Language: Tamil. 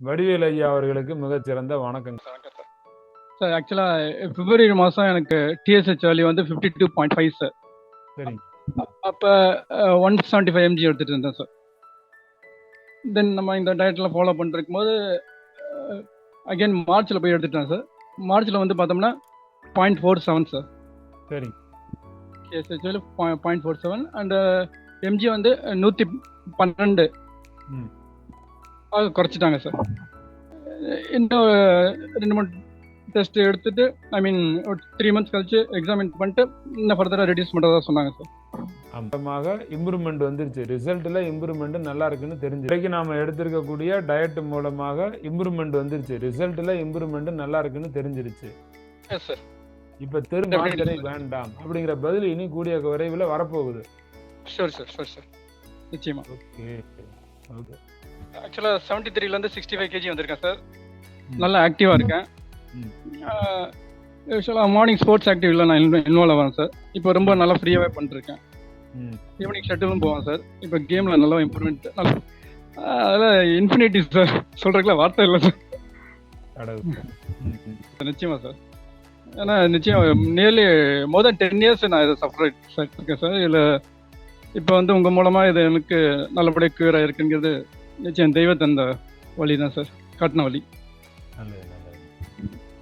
வடிவேல் ஐயா அவர்களுக்கு மிகச்சிறந்த வணக்கம். வணக்கம் சார். சார் ஆக்சுவலாக பிப்ரவரி மாதம் எனக்கு டிஎஸ்ஹெச் வேல்யூ வந்து 52.5 சார். சரிங்க. அப்போ 175 mg எடுத்துகிட்டு இருந்தேன் சார். தென் நம்ம இந்த டயட்டில் ஃபாலோ பண்ணிருக்கும் போது அகைன் மார்ச்சில் போய் எடுத்துட்டேன் சார். மார்ச்சில் வந்து பார்த்தோம்னா 0.47 சார். சரிங்க. டிஎஸ்ஹெச் வேல்யூ 0.47 அண்ட் எம்ஜி வந்து 112 குறைச்சிட்டாங்க சார். இன்னும் 2-3 டெஸ்ட் எடுத்துட்டு ஐ மீன் 3 months கழிச்சு எக்ஸாமின் பண்ணிட்டு இன்னும் ஃபர்தராக ரெடியூஸ் பண்ணுறதா சொன்னாங்க சார். அப்புறமாக இம்ப்ரூவ்மெண்ட் வந்துருச்சு. ரிசல்ட்டில் இம்ப்ரூவ்மெண்ட் நல்லா இருக்குன்னு தெரிஞ்சு வரைக்கும் நாம் எடுத்திருக்கக்கூடிய டயட் மூலமாக இம்ப்ரூவ்மெண்ட் வந்துருச்சு. ரிசல்ட்டில் இம்ப்ரூவ்மெண்ட் நல்லா இருக்குன்னு தெரிஞ்சிருச்சு. Yes sir. இப்போ மாத்திரை வேண்டாம் அப்படிங்கிற பதில் இனி கூடிய விரைவில் வரப்போகுது. ஷூர் சார், ஷூர் சார், நிச்சயமா. Okay okay. ஆக்சுவலாக 73லேருந்து 65 kg வந்திருக்கேன் சார். நல்லா ஆக்டிவாக இருக்கேன். யூஸ்வலாக மார்னிங் ஸ்போர்ட்ஸ் ஆக்டிவிட்டியில் நான் இன்வால்வ் ஆவேன் சார். இப்போ ரொம்ப நல்லா ஃப்ரீயாகவே பண்ணிருக்கேன். ஈவினிங் ஷட்டிலும் போவேன் சார். இப்போ கேமில் நல்லா இம்ப்ரூவ்மெண்ட் நல்லா அதில் இன்ஃபினிட்டி சார். சொல்கிறதுக்குலாம் வார்த்தை இல்லை சார். நிச்சயமா சார். ஏன்னா நிச்சயம் நியர்லி மோர் தென் 10 years நான் இதை சஃபர் இருக்கேன் சார். இதில் இப்போ வந்து உங்கள் மூலமாக இது எனக்கு நல்லபடியாக க்யூர் ஆகிருக்குங்கிறது நிச்சயம் தெய்வ தந்த வழி தான் சார், காட்டின வழி.